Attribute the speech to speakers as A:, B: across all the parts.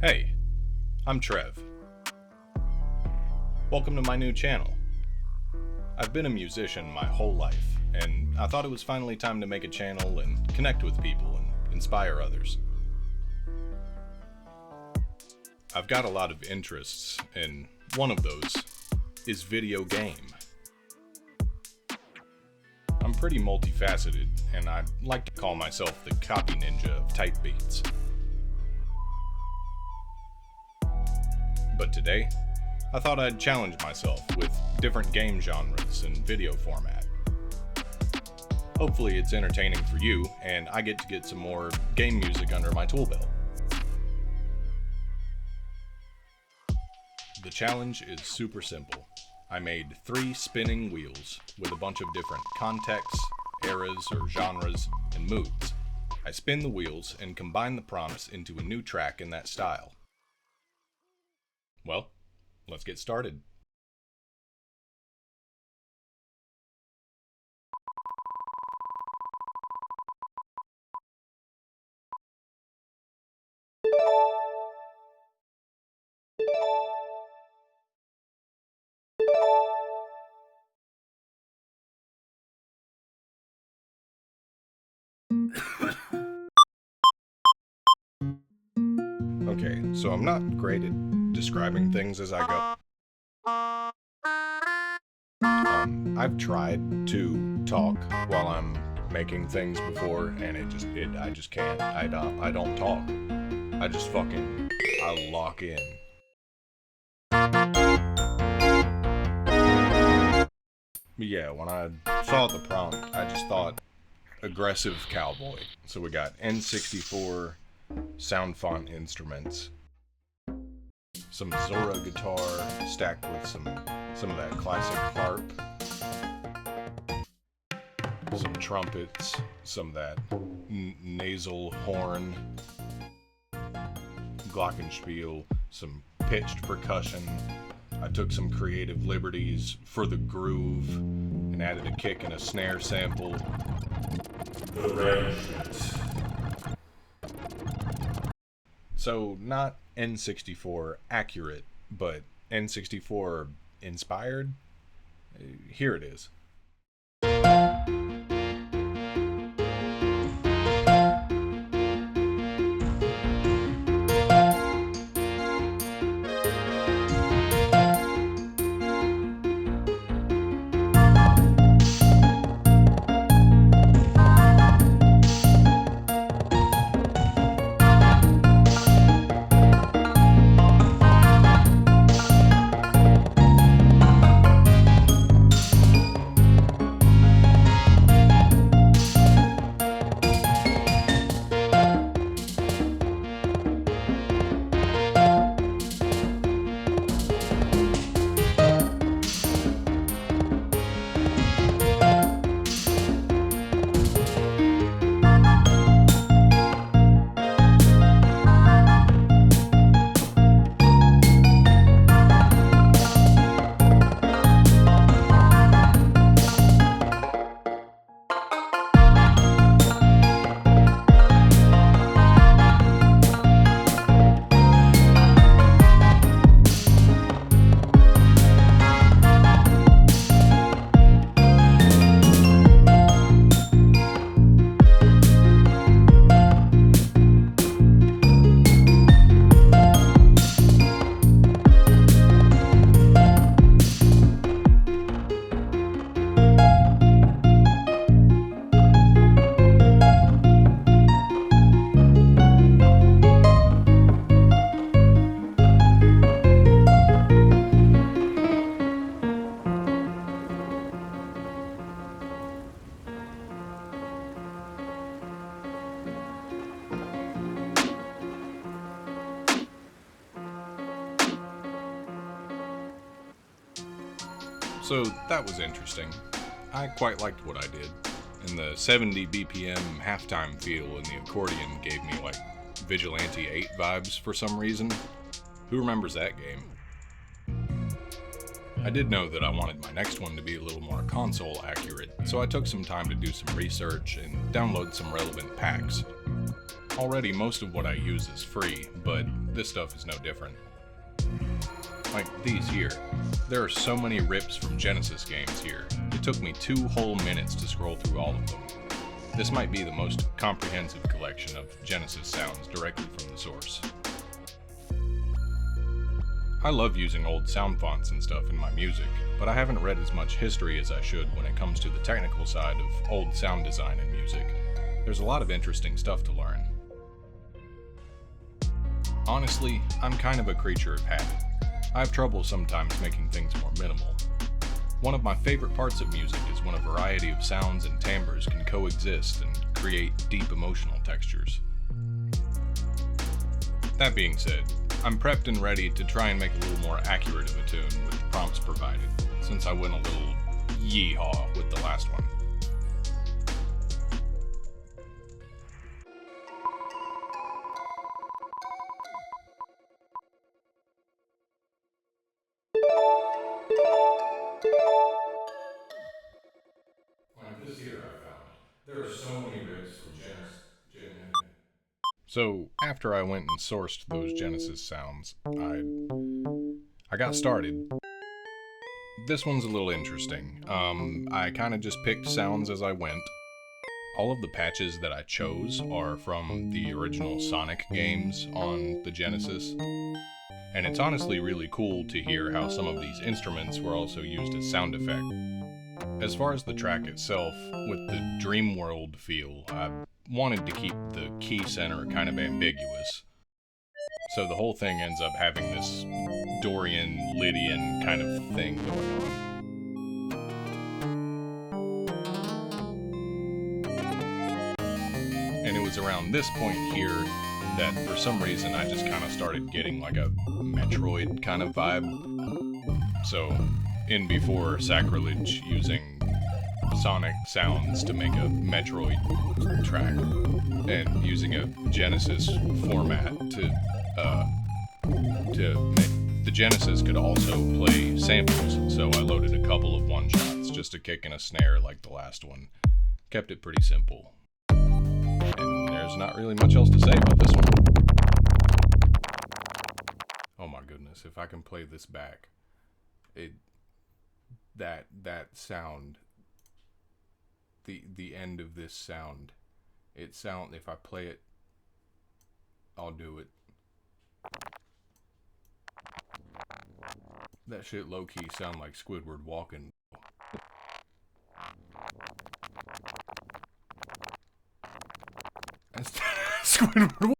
A: Hey, I'm Trev. Welcome to my new channel. I've been a musician my whole life, and I thought it was finally time to make a channel and connect with people and inspire others. I've got a lot of interests, and one of those is video game. I'm pretty multifaceted, and I like to call myself the copy ninja of type beats. But today, I thought I'd challenge myself with different game genres and video format. Hopefully it's entertaining for you, and I get to get some more game music under my tool belt. The challenge is super simple. I made 3 spinning wheels with a bunch of different contexts, eras or genres, and moods. I spin the wheels and combine the prompts into a new track in that style. Well, let's get started. Okay, so I'm not great at describing things as I go. I've tried to talk while I'm making things before, and I just can't. I don't talk. I lock in. But yeah, when I saw the prompt, I just thought aggressive cowboy. So we got N64 sound font instruments, some Zora guitar stacked with some of that classic harp, some trumpets, some of that nasal horn, glockenspiel, some pitched percussion. I took some creative liberties for the groove and added a kick and a snare sample. So not N64 accurate, but N64 inspired. Here it is. So that was interesting. I quite liked what I did. And the 70 BPM halftime feel in the accordion gave me like Vigilante 8 vibes for some reason. Who remembers that game? I did know that I wanted my next one to be a little more console accurate, so I took some time to do some research and download some relevant packs. Already, most of what I use is free, but this stuff is no different. Like these here. There are so many rips from Genesis games here. It took me 2 whole minutes to scroll through all of them. This might be the most comprehensive collection of Genesis sounds directly from the source. I love using old sound fonts and stuff in my music, but I haven't read as much history as I should when it comes to the technical side of old sound design and music. There's a lot of interesting stuff to learn. Honestly, I'm kind of a creature of habit. I have trouble sometimes making things more minimal. One of my favorite parts of music is when a variety of sounds and timbres can coexist and create deep emotional textures. That being said, I'm prepped and ready to try and make a little more accurate of a tune with the prompts provided, since I went a little yeehaw with the last one. Like this here I found. There are so many rips from Genesis. So, after I went and sourced those Genesis sounds, I got started. This one's a little interesting. I kind of just picked sounds as I went. All of the patches that I chose are from the original Sonic games on the Genesis. And it's honestly really cool to hear how some of these instruments were also used as sound effect. As far as the track itself, with the dream world feel, I wanted to keep the key center kind of ambiguous. So the whole thing ends up having this Dorian, Lydian kind of thing going on. And it was around this point here that for some reason I just kind of started getting like a Metroid kind of vibe. So, in before sacrilege using Sonic sounds to make a Metroid track, and using a Genesis format to make the Genesis could also play samples, so I loaded a couple of one-shots, just a kick and a snare like the last one. Kept it pretty simple. And there's not really much else to say about this one. Oh my goodness, if I can play this back, that sound, the end of this sound, if I play it, I'll do it. That shit low-key sound like Squidward walking. That's Squidward.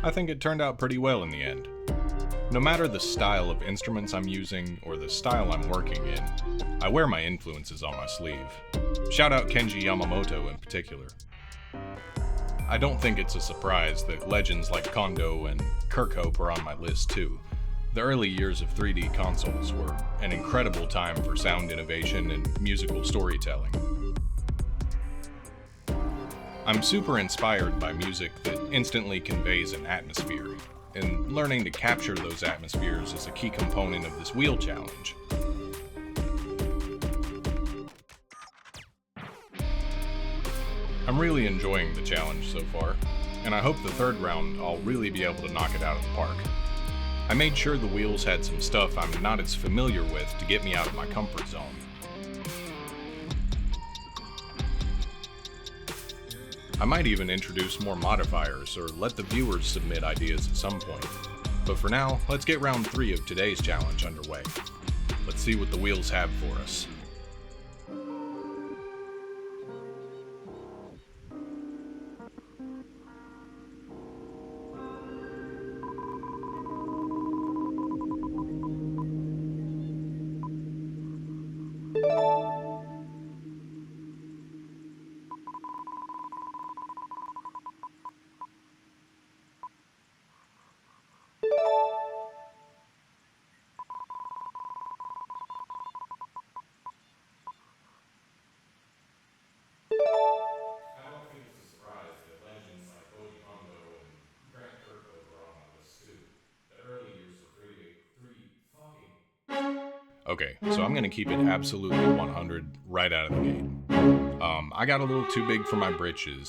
A: I think it turned out pretty well in the end. No matter the style of instruments I'm using or the style I'm working in, I wear my influences on my sleeve. Shout out Kenji Yamamoto in particular. I don't think it's a surprise that legends like Kondo and Kirkhope are on my list too. The early years of 3D consoles were an incredible time for sound innovation and musical storytelling. I'm super inspired by music that instantly conveys an atmosphere, and learning to capture those atmospheres is a key component of this wheel challenge. I'm really enjoying the challenge so far, and I hope the third round I'll really be able to knock it out of the park. I made sure the wheels had some stuff I'm not as familiar with to get me out of my comfort zone. I might even introduce more modifiers or let the viewers submit ideas at some point. But for now, let's get round 3 of today's challenge underway. Let's see what the wheels have for us. Okay, so I'm gonna keep it absolutely 100 right out of the gate. I got a little too big for my britches.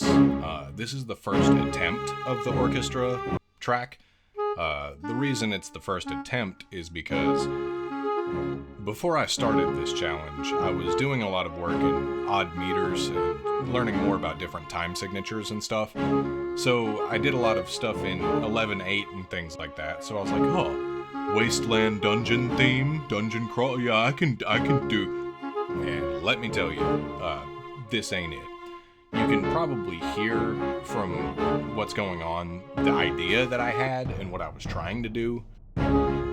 A: This is the first attempt of the orchestra track. The reason it's the first attempt is because before I started this challenge, I was doing a lot of work in odd meters and learning more about different time signatures and stuff. So I did a lot of stuff in 11/8 and things like that. So I was like, oh, Wasteland dungeon theme, dungeon crawl, yeah, I can do. And let me tell you, this ain't it. You can probably hear from what's going on the idea that I had and what I was trying to do. And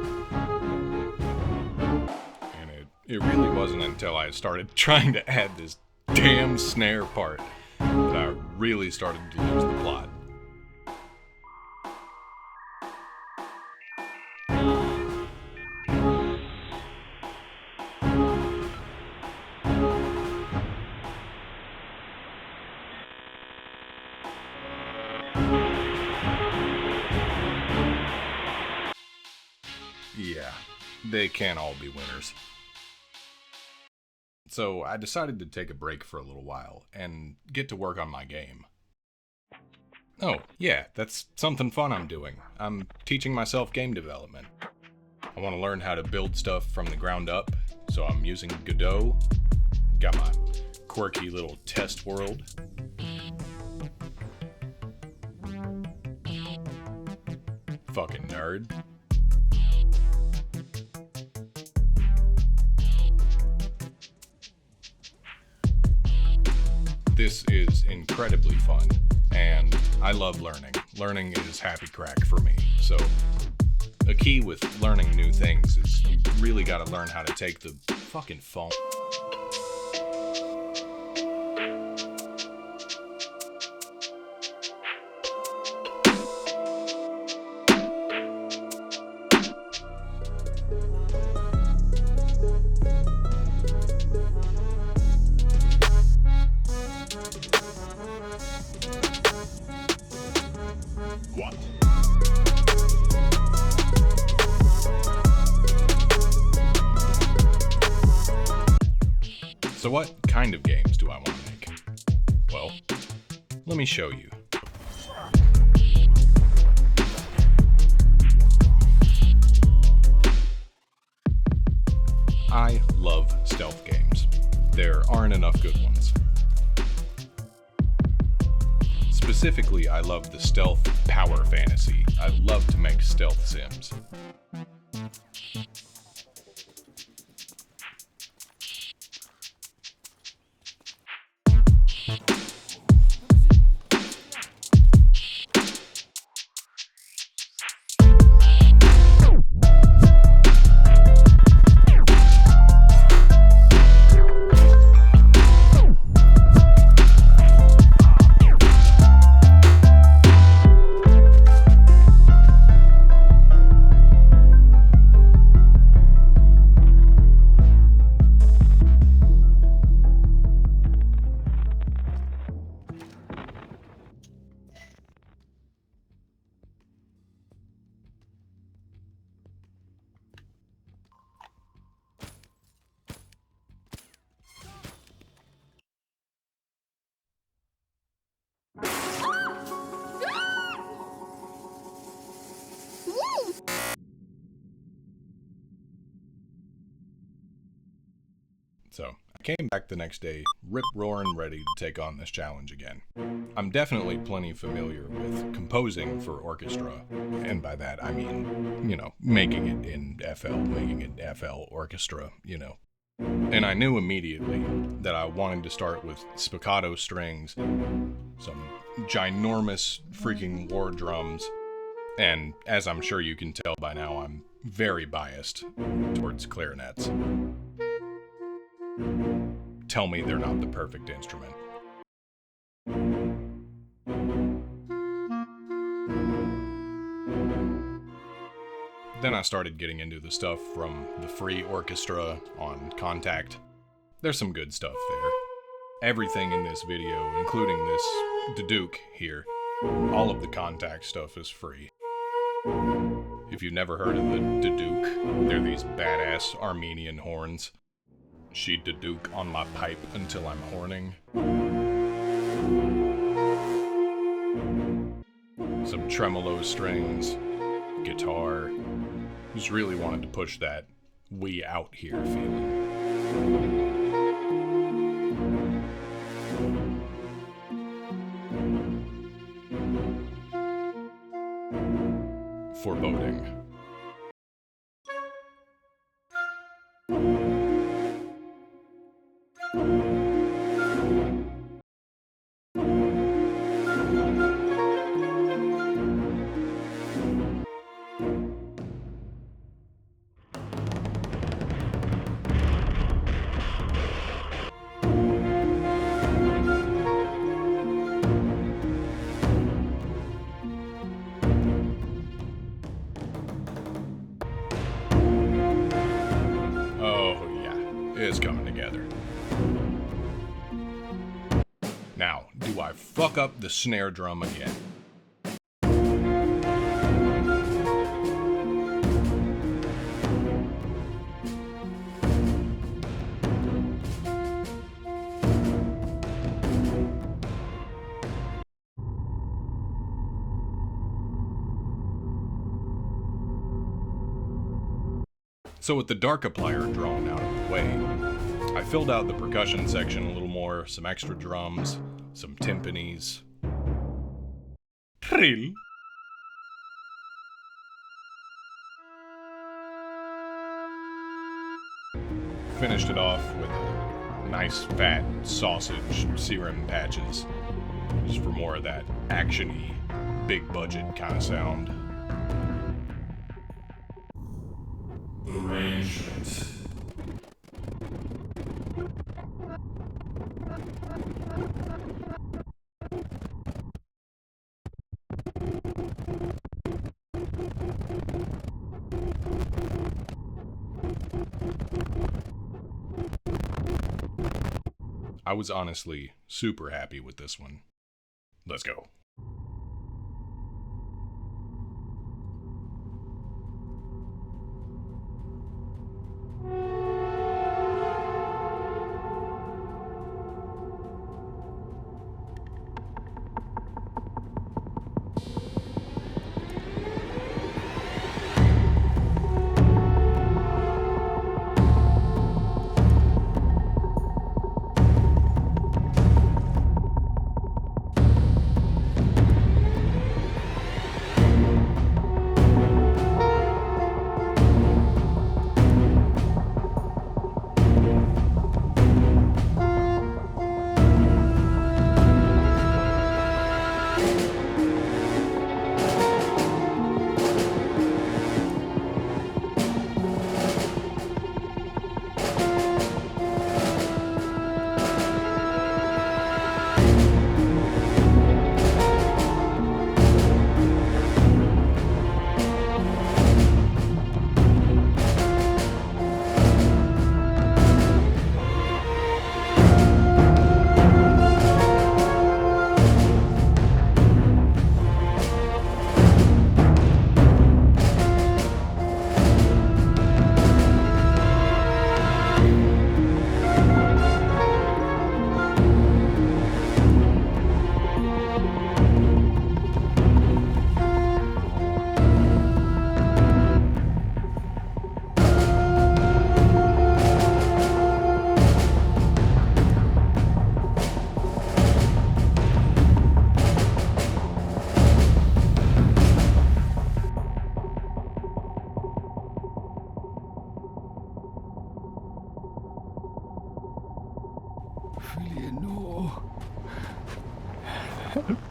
A: it really wasn't until I started trying to add this damn snare part that I really started to lose the plot. Yeah, they can't all be winners. So I decided to take a break for a little while and get to work on my game. Oh, yeah, that's something fun I'm doing. I'm teaching myself game development. I want to learn how to build stuff from the ground up, so I'm using Godot. Got my quirky little test world. Fucking nerd. This is incredibly fun, and I love learning. Learning is happy crack for me, so a key with learning new things is you really gotta learn how to take the fucking phone. What? So what kind of games do I want to make? Well, let me show you. I love stealth games. There aren't enough good ones. Specifically, I love the stealth power fantasy. I love to make stealth sims. So I came back the next day, rip-roaring ready to take on this challenge again. I'm definitely plenty familiar with composing for orchestra, and by that I mean, making it in FL, making it FL orchestra, And I knew immediately that I wanted to start with spiccato strings, some ginormous freaking war drums, and as I'm sure you can tell by now, I'm very biased towards clarinets. Tell me they're not the perfect instrument. Then I started getting into the stuff from the free orchestra on Contact. There's some good stuff there. Everything in this video, including this Duke here, all of the Contact stuff is free. If you've never heard of the Duke, they're these badass Armenian horns. She Duke on my pipe until I'm horning. Some tremolo strings, guitar. Just really wanted to push that we out here feeling. Foreboding. It's coming together. Now, do I fuck up the snare drum again? So with the Darkiplier drawn out of the way, I filled out the percussion section a little more, some extra drums, some timpanis. Trill. Finished it off with nice fat sausage serum patches, just for more of that action-y, big budget kind of sound.
B: Arrangement.
A: I was honestly super happy with this one. Let's go.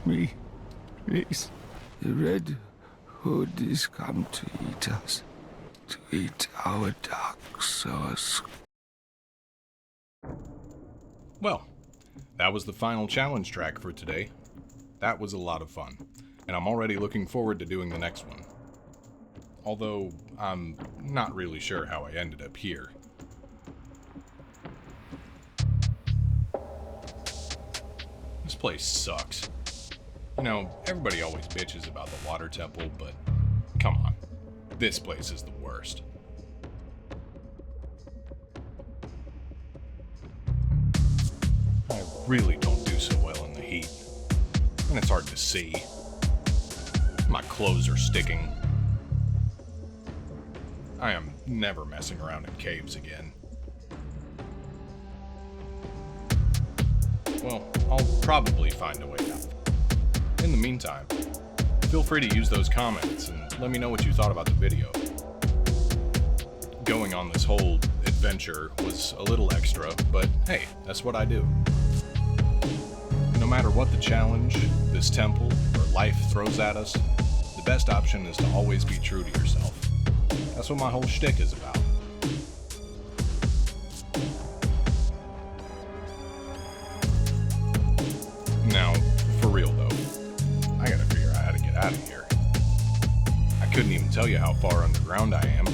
B: me, please. The Red Hood is come to eat us, to eat our dark source.
A: Well, that was the final challenge track for today. That was a lot of fun, and I'm already looking forward to doing the next one. Although, I'm not really sure how I ended up here. This place sucks. You know, everybody always bitches about the water temple, but come on. This place is the worst. I really don't do so well in the heat. And it's hard to see. My clothes are sticking. I am never messing around in caves again. Well, I'll probably find a way out. In the meantime, feel free to use those comments and let me know what you thought about the video. Going on this whole adventure was a little extra, but hey, that's what I do. No matter what the challenge, this temple, or life throws at us, the best option is to always be true to yourself. That's what my whole shtick is about. Now, for real though, I gotta figure out how to get out of here. I couldn't even tell you how far underground I am.